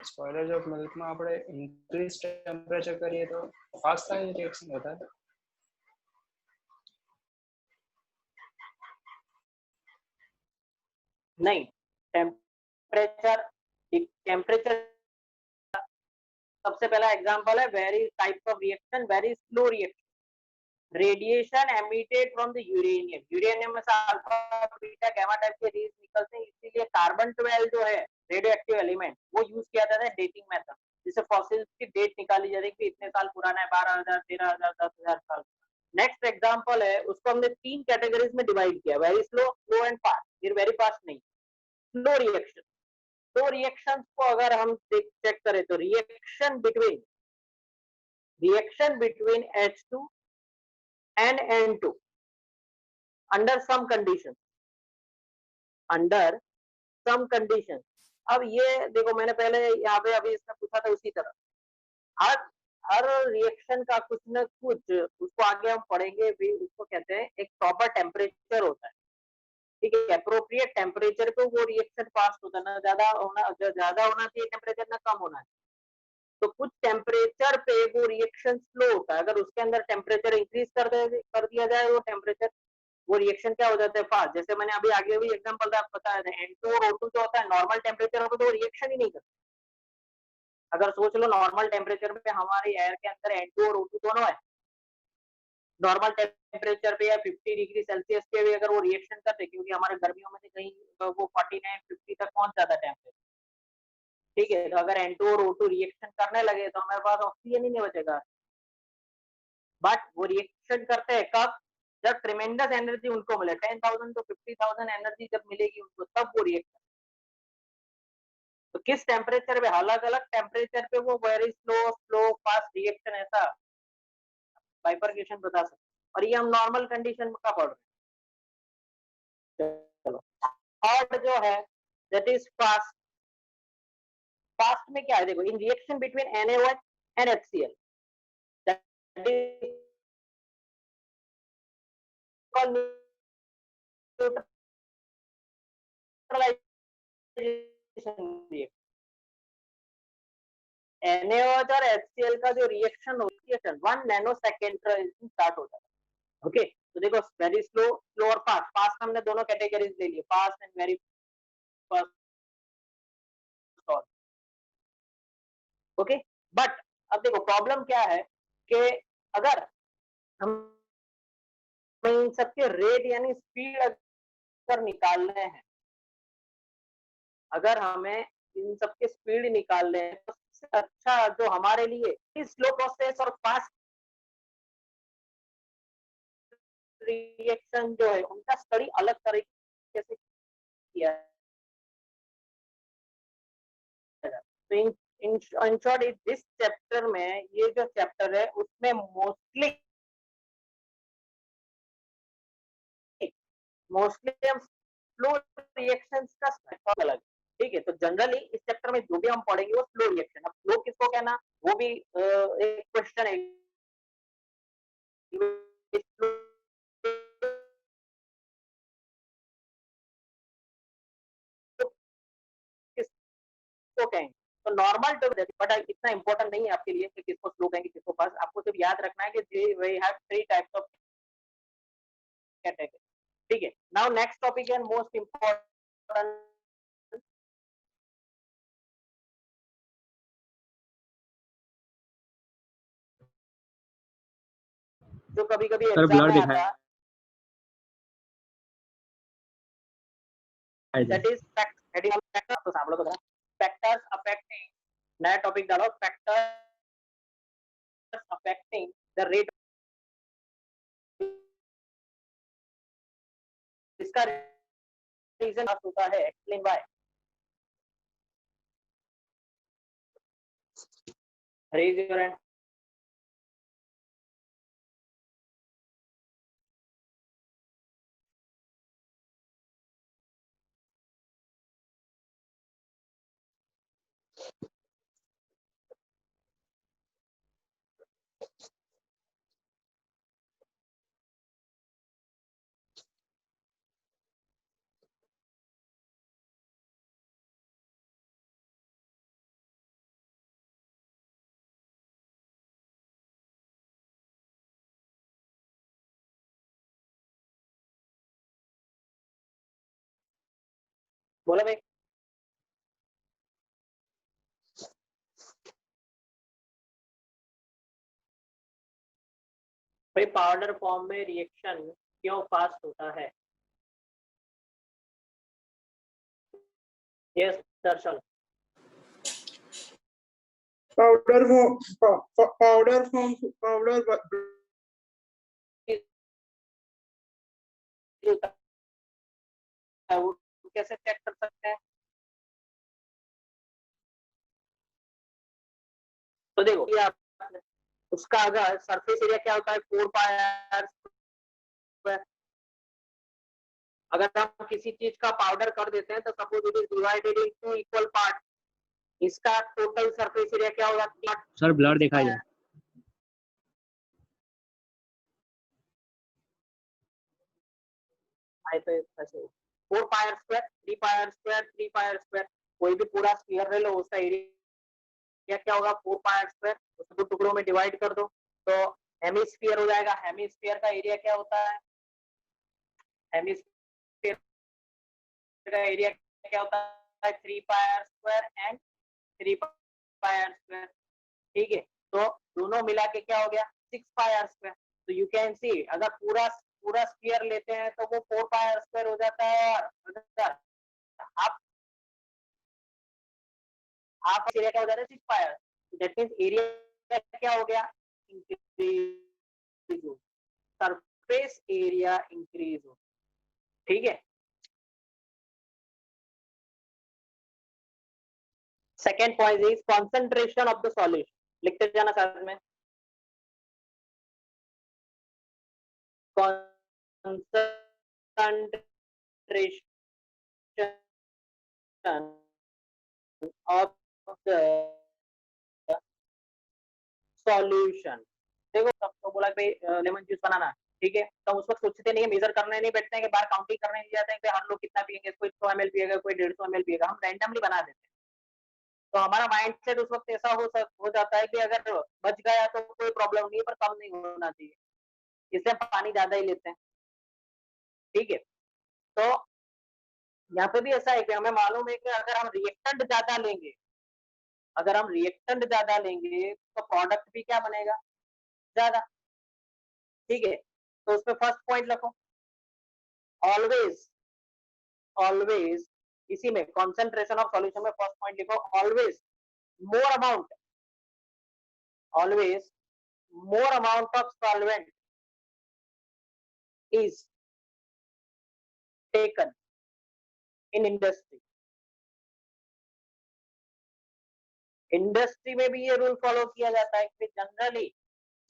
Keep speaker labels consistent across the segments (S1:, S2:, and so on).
S1: સ્પોઇલર્સ of મિલ્કમાં આપણે increase temperature કરીએ તો ફાસ્ટ થાય રિએક્શન વધારે?
S2: नहीं, टेम्परेचर सबसे पहला एग्जांपल है very type of reaction, very slow reaction. Radiation emitted from the uranium, uranium में से अल्फा बीटा गामा टाइप के रेज निकलते हैं, इसीलिए कार्बन 12 जो है रेडियो एक्टिव एलिमेंट वो यूज किया जाता है डेटिंग मेथड, जिससे फॉसिल्स की डेट निकाली जाती है कि इतने साल पुराना है, 12,000, 13,000, 10,000 साल। नेक्स्ट एग्जांपल है, उसको हमने 3 कैटेगरीज में डिवाइड किया, very slow, slow and fast. ये वेरी फास्ट नहीं, स्लो रिएक्शन। तो रिएक्शंस को अगर हम चेक करें तो reaction between H2 and N2 under some condition. अब ये देखो, मैंने पहले यहाँ पे अभी इसमें पूछा था, उसी तरह हर हर रिएक्शन का कुछ न कुछ, उसको आगे हम पढ़ेंगे भी, उसको कहते हैं एक प्रॉपर टेम्परेचर होता है, ठीक है। अप्रोप्रिएट टेम्परेचर पे वो रिएक्शन फास्ट होता है, ना ज्यादा होना चाहिए टेम्परेचर, ना कम होना चाहिए। तो कुछ टेम्परेचर पे वो रिएक्शन स्लो होता है, अगर उसके अंदर टेम्परेचर इंक्रीज कर दिया जाए वो रिएक्शन क्या हो जाता है फास्ट। जैसे मैंने अभी आगे भी एग्जांपल बताया था, N2 और O2 जो होता है नॉर्मल टेम्परेचर पे तो रिएक्शन ही नहीं करता। अगर सोच लो नॉर्मल टेम्परेचर पे हमारे एयर के अंदर N2 और O2 दोनों है, नॉर्मल टेम्परेचर पे या 50 डिग्री सेल्सियस पे भी अगर वो रिएक्शन करते, क्योंकि हमारे गर्मियों में कहीं वो 49 50 तक पहुंच जाता है टेम्परेचर, ठीक है। तो अगर N2 और O2 रिएक्शन करने लगे तो हमारे पास ऑक्सीजन ही नहीं बचेगा। बट वो रिएक्शन करते हैं कब? जब ट्रिमेंडस एनर्जी उनको मिले, 10,000 to 50,000 एनर्जी जब मिलेगी उनको, तब वो रिएक्शन। तो किस टेम्परेचर पे, अलग अलग टेम्परेचर पे वो वेरी स्लो फास्ट रिएक्शन, ऐसा बाइफरकेशन बता सकते। और ये हम नॉर्मल कंडीशन का पढ़ रहे हैं। चलो, थर्ड जो है दैट इज फास्ट। फास्ट में क्या है, देखो, in reaction between NaOH and HCl, that is called neutralisation reaction. NaOH और HCl का जो रिएक्शन होती है 1 नैनो सेकेंड स्टार्ट हो जाता है। ओके, तो देखो, वेरी स्लो और फास्ट। फास्ट हमने दोनों कैटेगरीज ले लिए, fast and very fast. Okay, but अब देखो प्रॉब्लम क्या है कि अगर हम इन सबके रेट यानी स्पीड अगर निकालने हैं, अगर हमें इन सबके स्पीड निकालने हैं, तो सबसे अच्छा जो हमारे लिए स्लो प्रोसेस और फास्ट रिएक्शन जो है उनका स्टडी अलग तरीके से किया जाए। तो इन शॉर्ट इस चैप्टर में, ये जो चैप्टर है उसमें मोस्टली हम स्लो रिएक्शंस का अलग, ठीक है। तो जनरली इस चैप्टर में जो भी हम पढ़ेंगे वो स्लो रिएक्शन। अब स्लो किसको कहना, वो भी एक क्वेश्चन है। किसको कहेंगे, तो नॉर्मल टू, बट इतना इंपॉर्टेंट नहीं है आपके लिए कि किसको स्लो कहेंगे किसको फास्ट। आपको सिर्फ याद रखना है कि we have 3 types of category, ठीक है। Now next topic and most important, जो कभी कभी
S3: सर
S2: एग्जाम
S3: ब्लर
S2: में आता है,
S3: दिखाई
S2: that is fact heading of factor. तो सामने तो फैक्टर्स अफेक्टिंग, नया टॉपिक डालो, फैक्टर्स अफेक्टिंग द रेट, इसका रीजन होता है, explain why. Raise your hand. बोलो भाई। भाई पाउडर फॉर्म में रिएक्शन क्यों फास्ट होता है? Yes Darshan.
S3: Powder form powder
S2: वो कैसे चेक कर सकते हैं? तो देखो ये आप उसका अगर सरफेस एरिया क्या होता है 4 पाई आर स्क्वायर। अगर हम किसी चीज का पाउडर कर देते हैं तो suppose it is divided into equal part, इसका टोटल सरफेस एरिया क्या होगा?
S1: सर ब्लर दिखाई दे।
S2: आए तो ऐसे 4 pi r square 3 pi r square 3 pi r square, कोई भी पूरा स्फीयर ले लो उसका एरिया क्या होगा 4 पाई आर स्क्वायर, उसको 2 टुकड़ों में डिवाइड कर दो तो हेमिस्फीयर हो जाएगा। हेमिस्फीयर का एरिया क्या होता है? हेमिस्फीयर का एरिया क्या होता है? 3 pi r square and 3 pi r square. ठीक है, तो दोनों मिला के क्या हो गया 6 पाई आर स्क्वायर। तो यू कैन सी अगर पूरा पूरा स्फीयर लेते हैं तो वो 4 पाई आर स्क्वायर हो जाता है, और अगर हाफ एरिया क्या हो जाता है 6 पाई आर। दैट मींस एरिया क्या हो गया इंक्रीज हो, सरफेस एरिया इंक्रीज हो। ठीक है, second point is concentration of the solution. लिखते जाना साथ में, concentration of the solution। देखो सबको बोला भाई लेमन जूस बनाना, ठीक है, तो उस वक्त सोचते नहीं है, मेजर करने नहीं बैठते हैं कि बार काउंटिंग करने नहीं जाते हैं कि हर लोग कितना पिएंगे, कोई 100 ml पिएगा कोई 150 ml पिएगा, हम रैंडमली बना देते हैं। तो हमारा माइंडसेट उस वक्त ऐसा हो जाता है कि अगर बच गया तो कोई प्रॉब्लम नहीं है पर कम नहीं होना चाहिए, इसलिए पानी ज्यादा ही लेते हैं। ठीक है, तो यहाँ पे भी ऐसा है कि हमें मालूम है कि अगर हम रिएक्टेंट ज्यादा लेंगे, अगर हम रिएक्टेंट ज्यादा लेंगे तो प्रोडक्ट भी क्या बनेगा ज्यादा। ठीक है, तो उसमें फर्स्ट पॉइंट लिखो, ऑलवेज ऑलवेज इसी में कॉन्सेंट्रेशन ऑफ सॉल्यूशन में फर्स्ट पॉइंट लिखो, always more amount always more amount of solvent is taken in industry. Industry में भी ये रूल फॉलो किया जाता है कि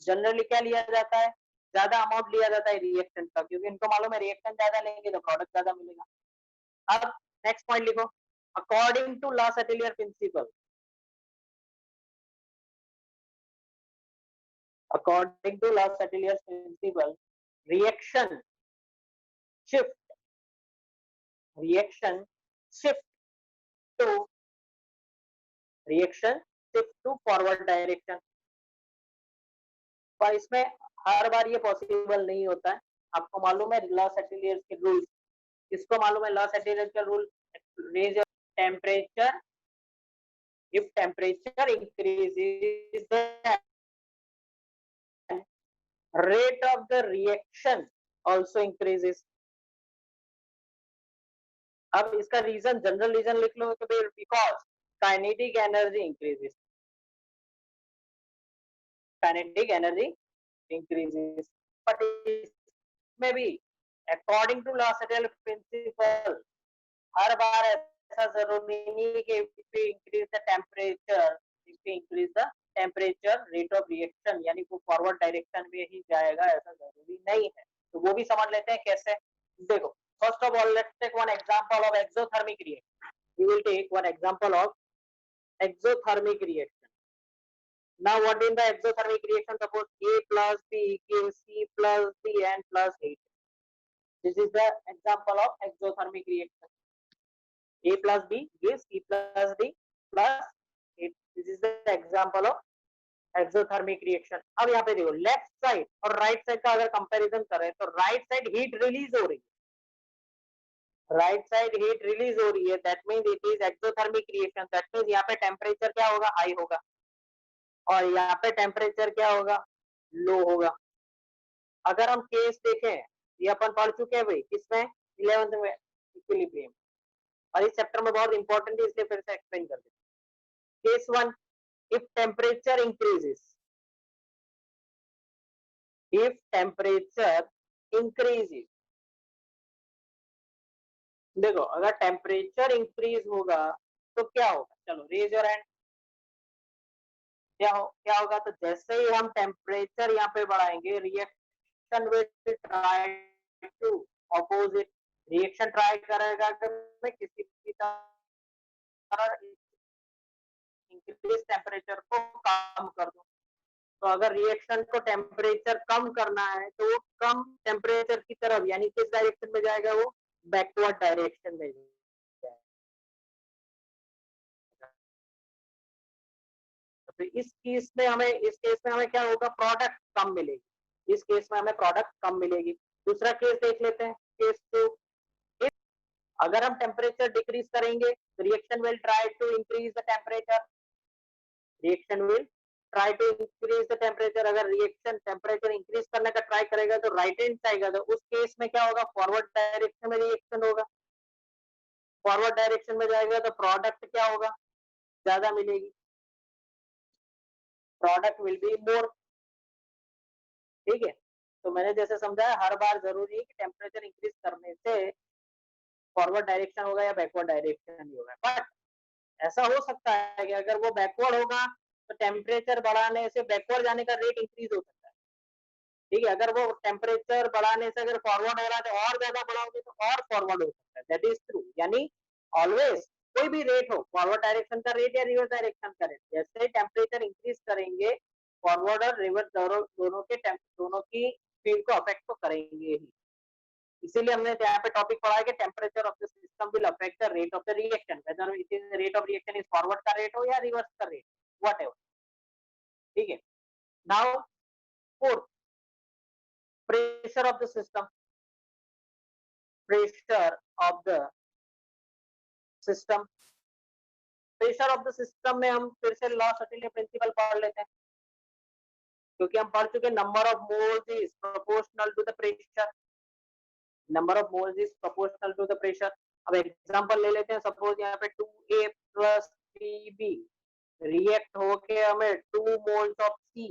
S2: जनरली क्या लिया जाता है, ज्यादा अमाउंट लिया जाता है रिएक्टेंट का, क्योंकि इनको मालूम है रिएक्टेंट ज्यादा लेंगे तो प्रोडक्ट ज्यादा मिलेगा। अब नेक्स्ट पॉइंट लिखो, according to Le Chatelier principle, according to Le Chatelier principle reaction shift reaction shift to reaction shift to forward direction. पर इसमें हर बार ये पॉसिबल नहीं होता है। आपको मालूम है लॉस एटेलियर के रूल, किसको मालूम है लॉस एटेलियर का rule? Raise temperature, if temperature increases the rate of the reaction also increases। अब इसका रीजन जनरल रीजन लिख लो कि भाई because kinetic energy increases, kinetic energy increases. But इसमें भी according to Le Chatelier principle हर बार ऐसा जरूरी नहीं कि if we increase the temperature, if we increase the temperature rate of reaction यानी वो फॉरवर्ड डायरेक्शन में ही जाएगा, ऐसा जरूरी नहीं है। तो वो भी समझ लेते हैं कैसे। देखो first of all let's take one example of exothermic reaction. We will take one example of exothermic reaction। Now what in the exothermic reaction, suppose A plus B gives C plus D and plus 8। This is the example of exothermic reaction। A plus B gives C plus D plus 8। This is the example of exothermic reaction। अब यहाँ पे देखो left side और right side का अगर comparison करें तो right side heat release हो रही है, राइट साइड हीट रिलीज हो रही है, that means it is exothermic reaction, that means यहाँ पे टेम्परेचर क्या होगा, हाई होगा, और यहाँ पे टेम्परेचर क्या होगा, लो होगा। अगर हम केस देखें, ये अपन पढ़ चुके हैं भाई किसमें, 11th में, इक्विलिब्रियम, और इस चैप्टर में बहुत इंपॉर्टेंट है इसलिए फिर से एक्सप्लेन कर देते। Case 1, if temperature increases, if temperature increases, देखो अगर टेम्परेचर इंक्रीज होगा तो क्या होगा, चलो रेज योर हैंड, क्या होगा, तो जैसे ही हम टेम्परेचर यहाँ पे बढ़ाएंगे, reaction will try to opposite, reaction try करेगा कि मैं किसी भी तरह इंक्रीज टेम्परेचर को कम कर दूं। तो अगर रिएक्शन को टेम्परेचर कम करना है तो वो कम टेम्परेचर की तरफ, यानी किस डायरेक्शन में जाएगा, वो बैकवर्ड डायरेक्शन में जाएगा। तो इस केस में हमें क्या होगा, प्रोडक्ट कम मिलेगी, इस केस में हमें प्रोडक्ट कम मिलेगी। दूसरा केस देख लेते हैं, केस 2, अगर हम टेम्परेचर डिक्रीज करेंगे, reaction will try to increase the temperature, reaction will try to increase the temperature, अगर रिएक्शन टेम्परेचर इंक्रीज करने का ट्राई करेगा तो राइट हैंड जाएगा, तो उस केस में क्या होगा, फॉरवर्ड डायरेक्शन में रिएक्शन होगा, फॉरवर्ड डायरेक्शन में जाएगा तो प्रोडक्ट क्या होगा, ज्यादा मिलेगी, प्रोडक्ट विल बी मोर। ठीक है, तो मैंने जैसे समझाया, हर बार जरूरी है कि टेम्परेचर इंक्रीज करने से फॉरवर्ड डायरेक्शन होगा या बैकवर्ड डायरेक्शन ही होगा, बट ऐसा हो सकता है कि अगर वो बैकवर्ड होगा तो टेम्परेचर बढ़ाने से बैकवर्ड जाने का रेट इंक्रीज हो सकता है। ठीक है, अगर वो टेम्परेचर बढ़ाने से अगर फॉरवर्ड हो रहा है तो और ज्यादा बढ़ाओगे तो और फॉरवर्ड हो सकता है, दैट इज ट्रू। यानी ऑलवेज कोई भी रेट हो, फॉरवर्ड डायरेक्शन का रेट या रिवर्स डायरेक्शन का रेट, जैसे टेम्परेचर इंक्रीज करेंगे, फॉरवर्ड और रिवर्स दोनों की फील्ड को अफेक्ट तो करेंगे ही। इसीलिए हमने यहाँ पे टॉपिक पढ़ा है कि temperature of the system will affect the rate of the reaction, whether it is rate of reaction is forward का रेट हो या रिवर्स का रेट, व्हाटएवर। ठीक है, now fourth, pressure of the system, pressure of the system, pressure of the system में हम फिर से लॉ सर्टेनिटी प्रिंसिपल पढ़ लेते हैं, क्योंकि हम पढ़ चुके number of moles is proportional to the pressure, number of moles is proportional to the pressure. अब एग्जांपल ले लेते हैं, सपोज यहाँ पे 2A + 3B रिएक्ट होके हमें 2 मोल्स ऑफ C